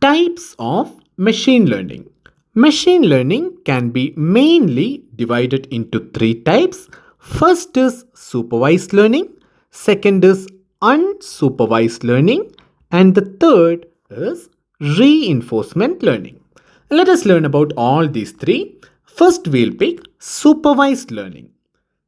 Types of machine learning. Machine learning can be mainly divided into three types. First is supervised learning, second is unsupervised learning, and the third is reinforcement learning. Let us learn about all these three. First, we'll pick supervised learning.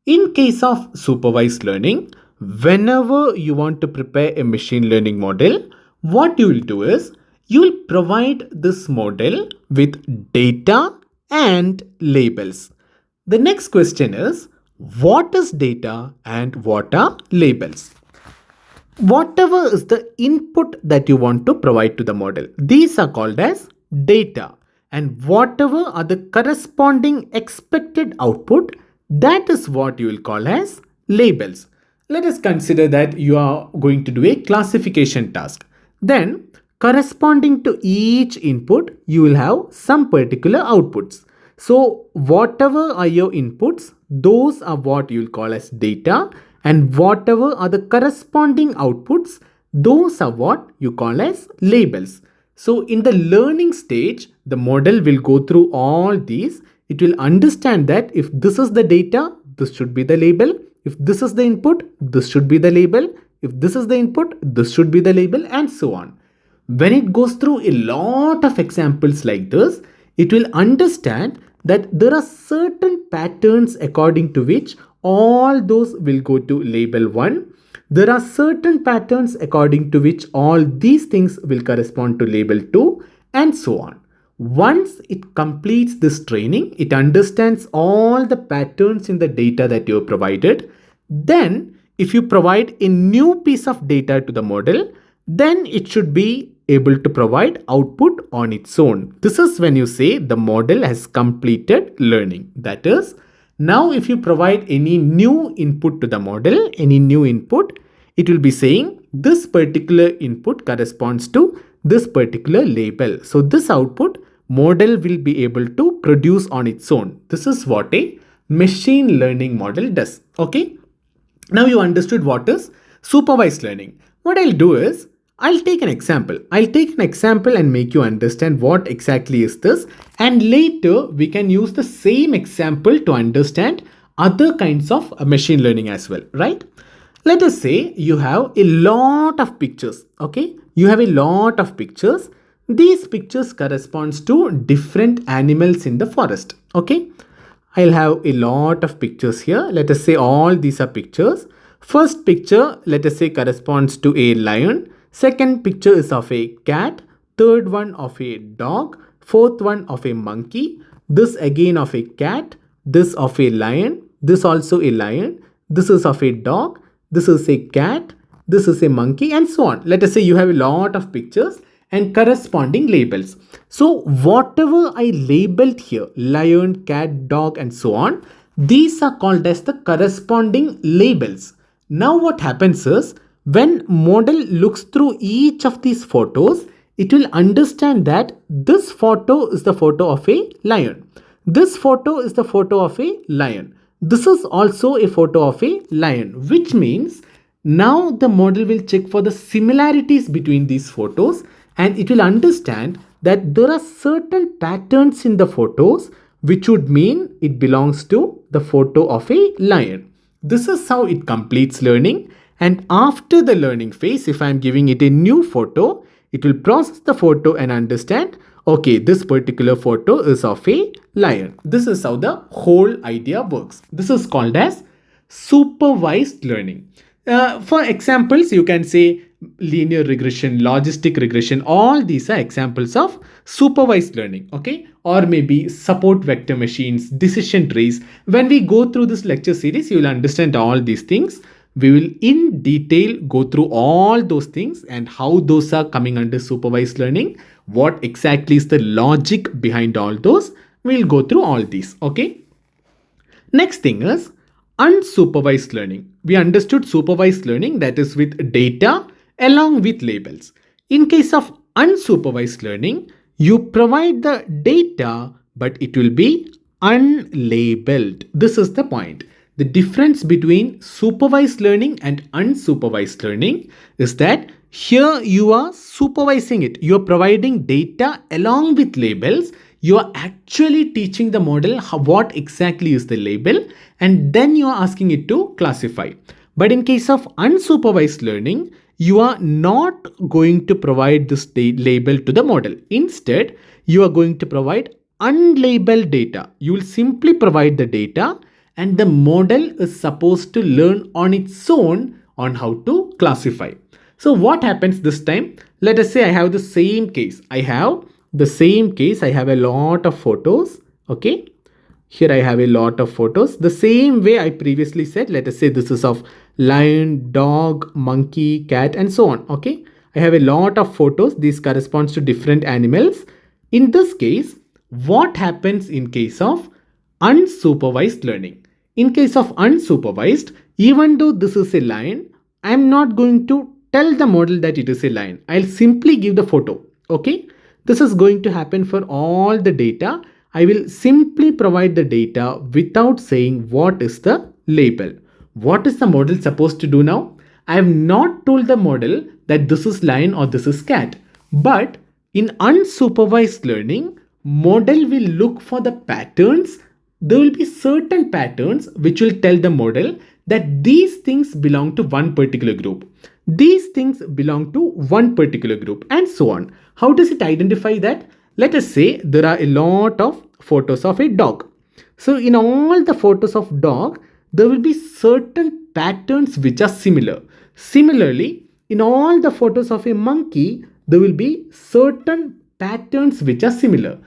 In case of supervised learning, whenever you want to prepare a machine learning model, what you will do is you will provide this model with data and labels. The next question is, what is data and what are labels? Whatever is the input that you want to provide to the model, these are called as data, and whatever are the corresponding expected output, that is what you will call as labels. Let us consider that you are going to do a classification task. Then corresponding to each input, you will have some particular outputs. So whatever are your inputs, those are what you will call as data, and whatever are the corresponding outputs, those are what you call as labels. So in the learning stage, the model will go through all these. It will understand that if this is the data, this should be the label. If this is the input, this should be the label. If this is the input, this should be the label, and so on. When it goes through a lot of examples like this, it will understand that there are certain patterns according to which all those will go to label 1. There are certain patterns according to which all these things will correspond to label 2, and so on. Once it completes this training, it understands all the patterns in the data that you have provided. Then, if you provide a new piece of data to the model, then it should be able to provide output on its own. This is when you say the model has completed learning. That is, now if you provide any new input to the model, any new input, it will be saying this particular input corresponds to this particular label. So this output model will be able to produce on its own. This is what a machine learning model does. Okay. Now you understood what is supervised learning. What I'll do is I'll take an example. I'll take an example and make you understand what exactly is this. And later we can use the same example to understand other kinds of machine learning as well, right? Let us say you have a lot of pictures. Okay. You have a lot of pictures. These pictures corresponds to different animals in the forest. Okay. I'll have a lot of pictures here. Let us say all these are pictures. First picture, let us say corresponds to a lion. Second picture is of a cat. Third one of a dog. Fourth one of a monkey. This again of a cat. This of a lion. This also a lion. This is of a dog. This is a cat. This is a monkey, and so on. Let us say you have a lot of pictures and corresponding labels. So whatever I labeled here, lion, cat, dog, and so on, these are called as the corresponding labels. Now what happens is, when model looks through each of these photos, it will understand that this photo is the photo of a lion. This photo is the photo of a lion. This is also a photo of a lion, which means now the model will check for the similarities between these photos, and it will understand that there are certain patterns in the photos which would mean it belongs to the photo of a lion. This is how it completes learning. And after the learning phase, if I am giving it a new photo, it will process the photo and understand, okay, this particular photo is of a lion. This is how the whole idea works. This is called as supervised learning. For examples, you can say linear regression, logistic regression, all these are examples of supervised learning, okay? Or maybe support vector machines, decision trees. When we go through this lecture series, you will understand all these things. We will in detail go through all those things and how those are coming under supervised learning. What exactly is the logic behind all those? We'll go through all these, okay? Next thing is unsupervised learning. We understood supervised learning, that is with data along with labels. In case of unsupervised learning, you provide the data, but it will be unlabeled. This is the point. The difference between supervised learning and unsupervised learning is that Here you are supervising it. You are providing data along with labels. You are actually teaching the model what exactly is the label, and then you are asking it to classify. But in case of unsupervised learning, you are not going to provide this label to the model. Instead, you are going to provide unlabeled data. You will simply provide the data, and the model is supposed to learn on its own on how to classify. So what happens this time? Let us say I have the same case. I have a lot of photos. Okay. Here I have a lot of photos. The same way I previously said, let us say this is of lion, dog, monkey, cat, and so on. Okay. I have a lot of photos. These corresponds to different animals. In this case, what happens in case of unsupervised learning? In case of unsupervised, even though this is a lion, I am not going to tell the model that it is a lion. I'll simply give the photo. Okay. This is going to happen for all the data. I will simply provide the data without saying what is the label. What is the model supposed to do now? I have not told the model that this is lion or this is cat. But in unsupervised learning, model will look for the patterns. There will be certain patterns which will tell the model that these things belong to one particular group. These things belong to one particular group, and so on. How does it identify that? Let us say there are a lot of photos of a dog. So in all the photos of dog, there will be certain patterns which are similar. Similarly, in all the photos of a monkey, there will be certain patterns which are similar.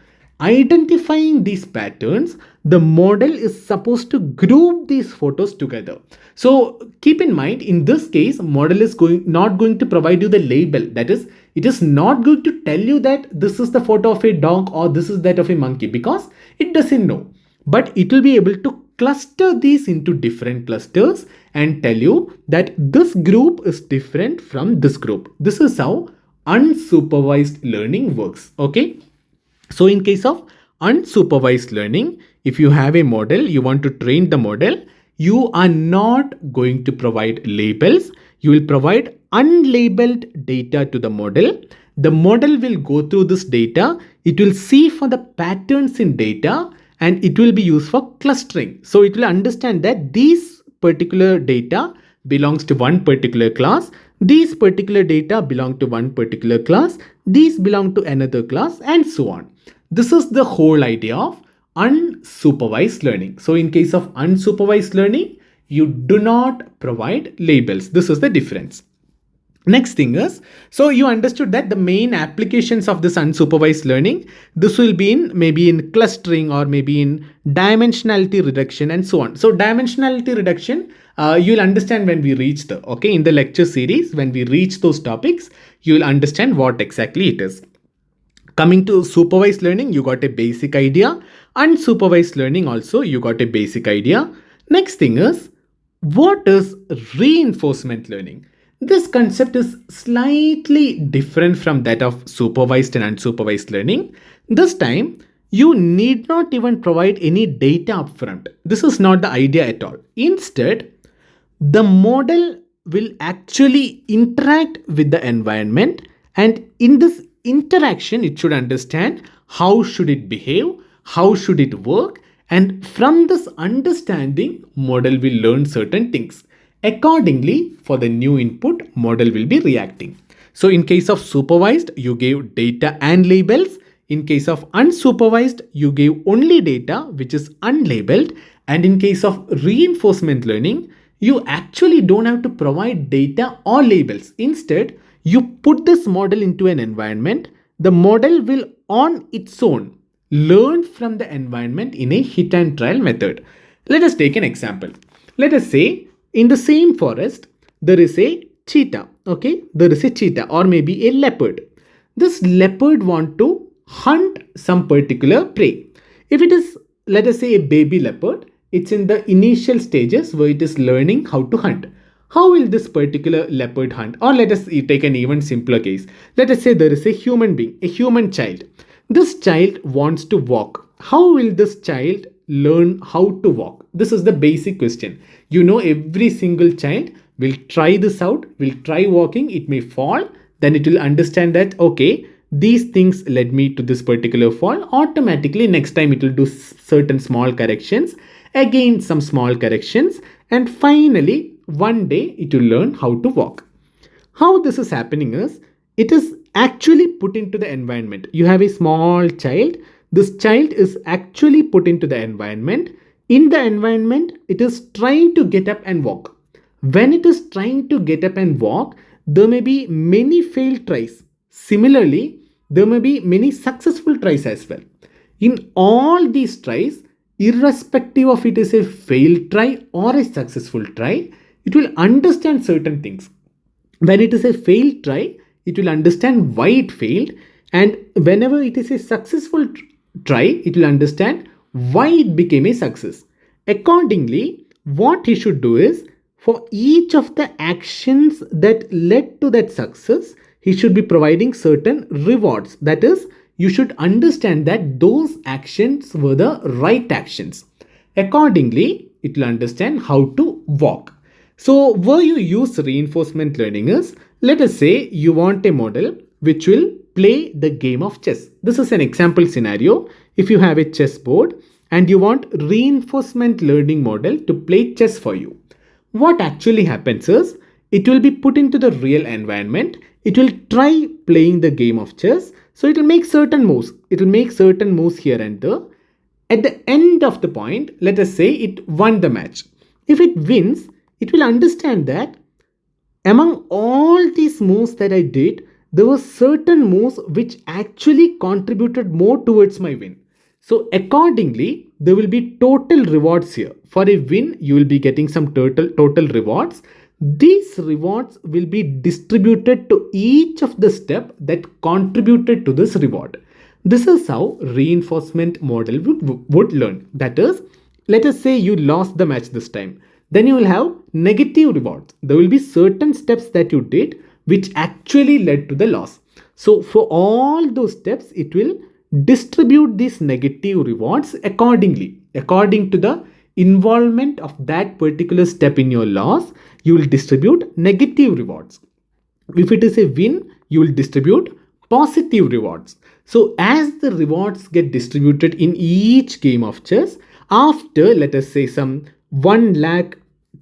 Identifying these patterns, the model is supposed to group these photos together. So keep in mind, in this case, model is not going to provide you the label. That is, it is not going to tell you that this is the photo of a dog or this is that of a monkey, because it doesn't know. But it will be able to cluster these into different clusters and tell you that this group is different from this group. This is how unsupervised learning works. Okay. So in case of unsupervised learning, if you have a model, you want to train the model, you are not going to provide labels. You will provide unlabeled data to the model. The model will go through this data. It will see for the patterns in data, and it will be used for clustering. So it will understand that these particular data belongs to one particular class. These particular data belong to one particular class. These belong to another class, and so on. This is the whole idea of unsupervised learning. So in case of unsupervised learning, you do not provide labels. This is the difference. Next thing is, so you understood that the main applications of this unsupervised learning, this will be in maybe in clustering or maybe in dimensionality reduction and so on. So dimensionality reduction, you'll understand when we reach in the lecture series, when we reach those topics, you will understand what exactly it is. Coming to supervised learning, you got a basic idea. Unsupervised learning also, you got a basic idea. Next thing is, what is reinforcement learning? This concept is slightly different from that of supervised and unsupervised learning. This time, you need not even provide any data upfront. This is not the idea at all. Instead, the model will actually interact with the environment, and in this interaction, it should understand how should it behave, how should it work, and from this understanding, model will learn certain things. Accordingly, for the new input, model will be reacting. So in case of supervised, you gave data and labels. In case of unsupervised, you gave only data which is unlabeled. And in case of reinforcement learning, you actually don't have to provide data or labels. Instead, you put this model into an environment. The model will on its own learn from the environment in a hit and trial method. Let us take an example. Let us say in the same forest, there is a cheetah. Okay, there is a cheetah or maybe a leopard. This leopard want to hunt some particular prey. If it is, let us say, a baby leopard, it's in the initial stages where it is learning how to hunt. How will this particular leopard hunt? Or let us take an even simpler case. Let us say there is a human being, a human child. This child wants to walk. How will this child learn how to walk? This is the basic question. You know, every single child will try this out, will try walking, it may fall, then it will understand that, okay, these things led me to this particular fall. Automatically, next time it will do certain small corrections, again some small corrections, and finally, one day it will learn how to walk. How this is happening is, it is actually put into the environment. You have a small child. This child is actually put into the environment. In the environment, it is trying to get up and walk. When it is trying to get up and walk, there may be many failed tries. Similarly, there may be many successful tries as well. In all these tries, irrespective of it is a failed try or a successful try, it will understand certain things. When it is a failed try, it will understand why it failed, and whenever it is a successful try, it will understand why it became a success. Accordingly, what he should do is, for each of the actions that led to that success, he should be providing certain rewards. That is, you should understand that those actions were the right actions. Accordingly, it will understand how to walk. So where you use reinforcement learning is, let us say you want a model which will play the game of chess. This is an example scenario. If you have a chessboard and you want reinforcement learning model to play chess for you, what actually happens is, it will be put into the real environment. It will try playing the game of chess. So it will make certain moves. It will make certain moves here and there. At the end of the point, let us say it won the match. If it wins, it will understand that among all these moves that I did, there were certain moves which actually contributed more towards my win. So accordingly, there will be total rewards here. For a win, you will be getting some total rewards. These rewards will be distributed to each of the steps that contributed to this reward. This is how reinforcement model would learn. That is, let us say you lost the match this time. Then you will have negative rewards. There will be certain steps that you did which actually led to the loss. So for all those steps, it will distribute these negative rewards accordingly. According to the involvement of that particular step in your loss, you will distribute negative rewards. If it is a win, you will distribute positive rewards. So as the rewards get distributed in each game of chess, after, let us say, some 1 lakh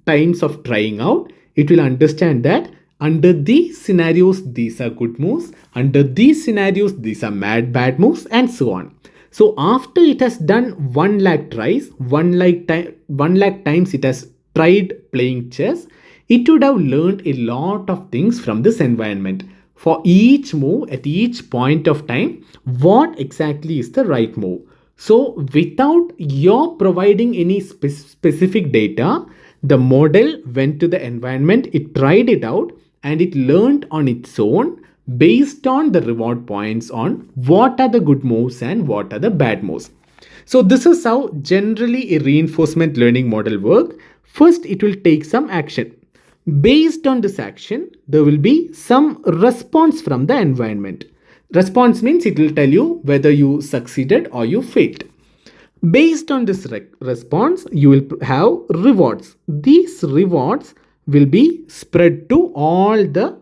times of trying out, it will understand that under these scenarios, these are good moves. Under these scenarios, these are bad moves, and so on. So after it has done 1 lakh tries, 1 lakh times it has tried playing chess, it would have learned a lot of things from this environment. For each move at each point of time, what exactly is the right move. So without your providing any specific data, the model went to the environment, it tried it out, and it learned on its own based on the reward points on what are the good moves and what are the bad moves. So this is how generally a reinforcement learning model works. First, it will take some action. Based on this action, there will be some response from the environment. Response means it will tell you whether you succeeded or you failed. Based on this response, you will have rewards. These rewards will be spread to all the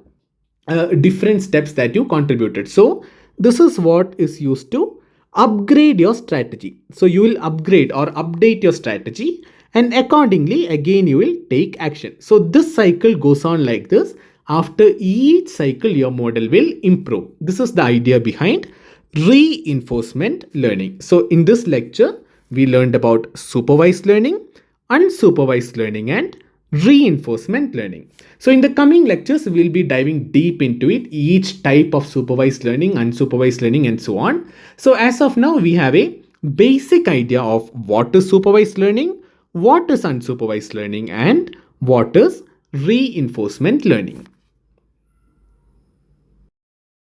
different steps that you contributed. So this is what is used to upgrade your strategy. So you will upgrade or update your strategy, and accordingly again you will take action. So this cycle goes on like this. After each cycle, your model will improve. This is the idea behind reinforcement learning. So in this lecture, we learned about supervised learning, unsupervised learning, and reinforcement learning. So in the coming lectures, we'll be diving deep into it, each type of supervised learning, unsupervised learning, and so on. So as of now, we have a basic idea of what is supervised learning, what is unsupervised learning, and what is reinforcement learning.